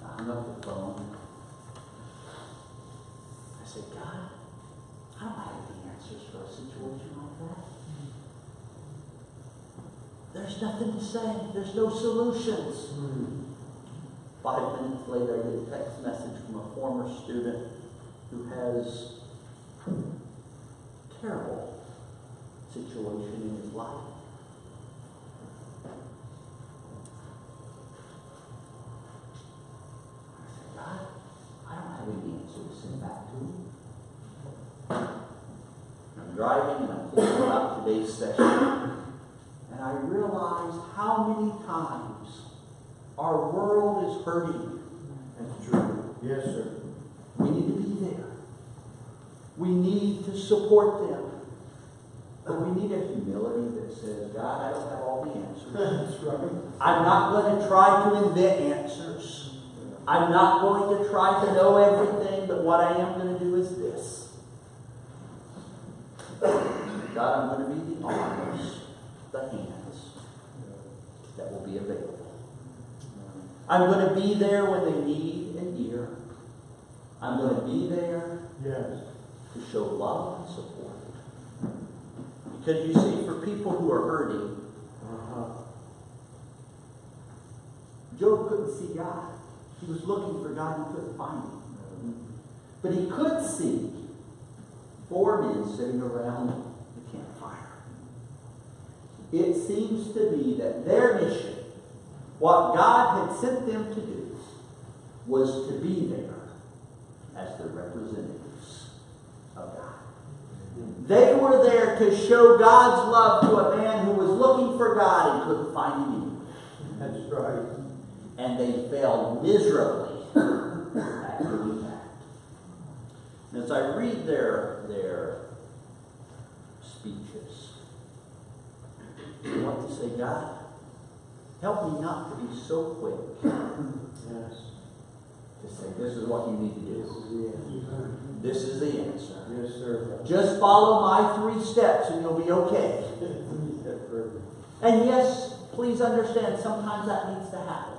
I hung up the phone. I said, God, I don't have the answers for a situation like that. There's nothing to say. There's no solutions. 5 minutes later, I get a text message from a former student who has a terrible situation in his life. I said, God, I don't have any answer to send back to him. I'm driving and I'm thinking about today's session, and I realized how many times our world is hurting. That's true. Yes, sir. We need to be there. We need to support them. But we need a humility that says, God, I don't have all the answers. That's right. I'm not going to try to invent answers. I'm not going to try to know everything, but what I am going to do is this. God, I'm going to be the arms, the hands that will be available. I'm going to be there when they need an ear. I'm going to be there to show love and support. Because you see, for people who are hurting, Job couldn't see God. He was looking for God and couldn't find him. But he could see 4 men sitting around the campfire. It seems to me that their mission, what God had sent them to do, was to be there as the representatives of God. They were there to show God's love to a man who was looking for God and couldn't find him anywhere. That's right. And they failed miserably at doing that. And as I read their speeches, I want to say, God, help me not to be so quick to say, this is what you need to do. This is the answer. Yes, sir. Just follow my 3 steps and you'll be okay. And yes, please understand, sometimes that needs to happen.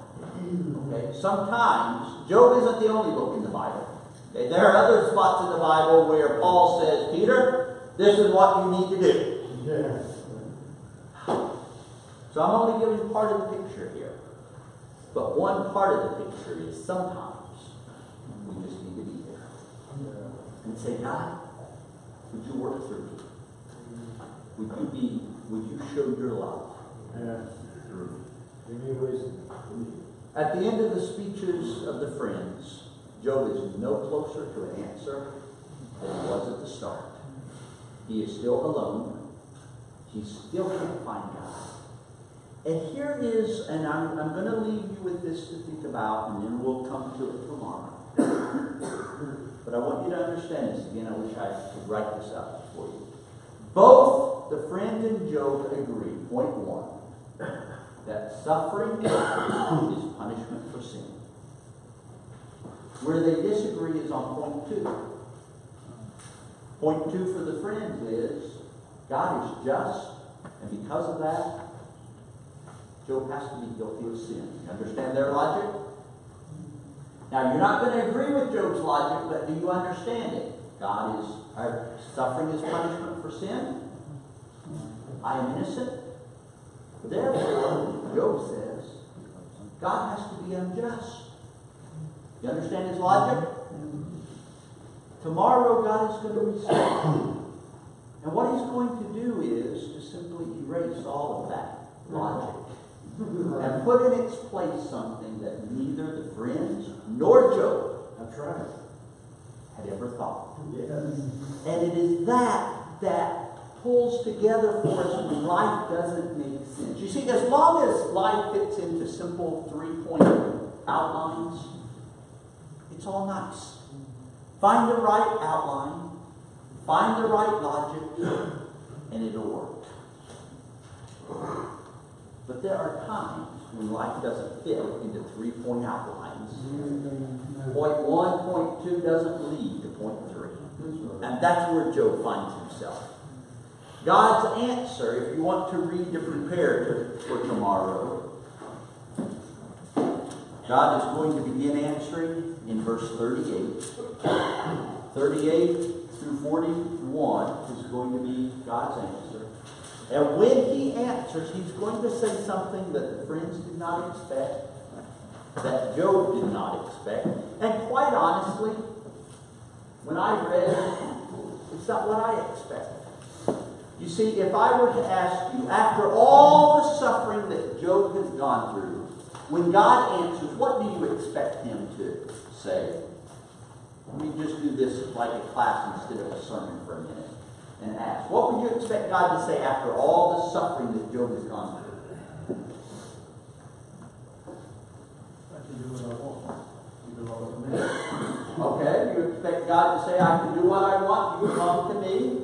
Okay? Sometimes, Job isn't the only book in the Bible. Okay? There are other spots in the Bible where Paul says, Peter, this is what you need to do. Yes. So I'm only giving part of the picture here. But one part of the picture is sometimes we just need to be there. And say, God, would you work through me? Would you show your love? At the end of the speeches of the friends, Job is no closer to an answer than he was at the start. He is still alone. He still can't find God. And here is, and I'm going to leave you with this to think about, and then we'll come to it tomorrow. But I want you to understand this again. I wish I could write this out for you. Both the friend and Job agree, point 1, that suffering is punishment for sin. Where they disagree is on point 2. Point 2 for the friends is God is just, and because of that, Job has to be guilty of sin. You understand their logic? Now, you're not going to agree with Job's logic, but do you understand it? God is suffering his punishment for sin. I am innocent. Therefore, Job says, God has to be unjust. You understand his logic? Tomorrow, God is going to restore. And what he's going to do is to simply erase all of that logic and put in its place something that neither the friends nor Job That's right. had ever thought. Yes. And it is that pulls together for us when life doesn't make sense. You see, as long as life fits into simple 3-point outlines, it's all nice. Find the right outline, find the right logic, and it'll work. But there are times when life doesn't fit into 3-point outlines. Point 1, point 2 doesn't lead to point 3. And that's where Job finds himself. God's answer, if you want to read to prepare for tomorrow, God is going to begin answering in verse 38. 38 through 41 is going to be God's answer. And when he answers, he's going to say something that the friends did not expect, that Job did not expect. And quite honestly, when I read it, it's not what I expected. You see, if I were to ask you, after all the suffering that Job has gone through, when God answers, what do you expect him to say? Let me just do this like a class instead of a sermon for a minute and ask, what would you expect God to say after all the suffering that Job has gone through? I can do what I want. You do all of me. Okay, you expect God to say, I can do what I want, you come to me.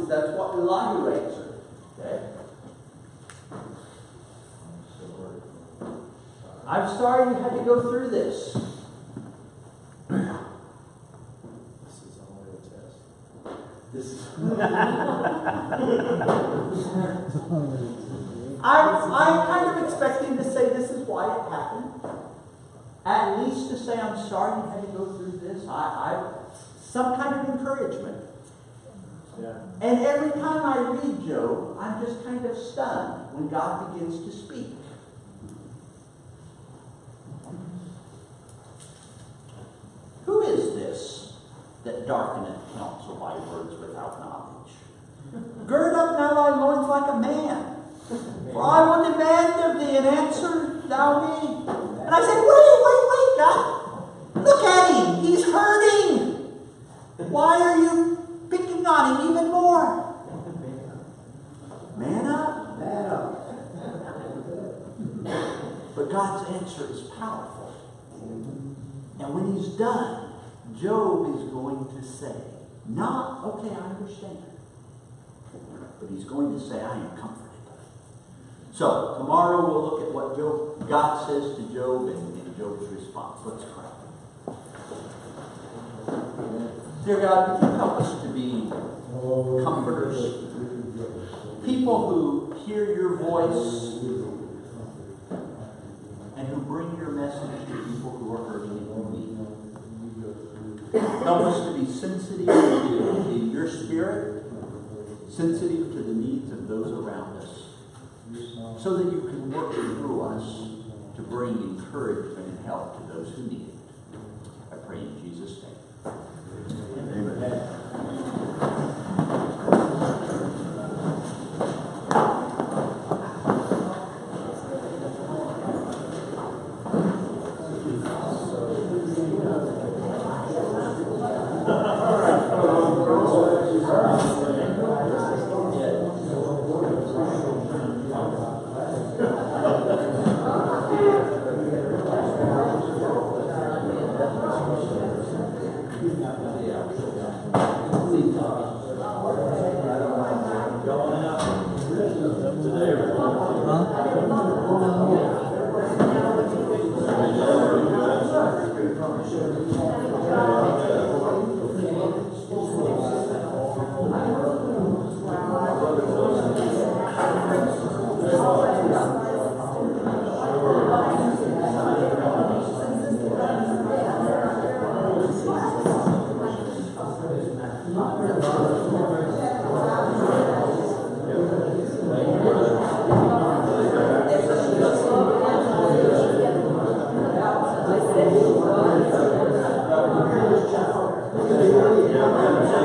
That's what Elihu answered. Okay? I'm sorry you had to go through this. This is I'm kind of expecting to say this is why it happened. At least to say I'm sorry you had to go through this. Some kind of encouragement. Yeah. And every time I read Job, I'm just kind of stunned when God begins to speak. Who is this that darkeneth counsel by words without knowledge? Gird up now thy loins like a man, for I will demand of thee an answer, thou me. And I said, wait, God. Look at him. He's hurting. Why are you picking on him even more? Man up. Man up. But God's answer is powerful. And when he's done, Job is going to say, not, okay, I understand. But he's going to say, I am comforted. So, tomorrow we'll look at what God says to Job and Job's response. Let's pray. Dear God, would you help us to be comforters? People who hear your voice and who bring your message to people who are hurting and who need. Help us to be sensitive to your spirit, sensitive to the needs of those around us, so that you can work through us to bring encouragement and help to those who need it. I pray in Jesus' name. Amen. Yeah.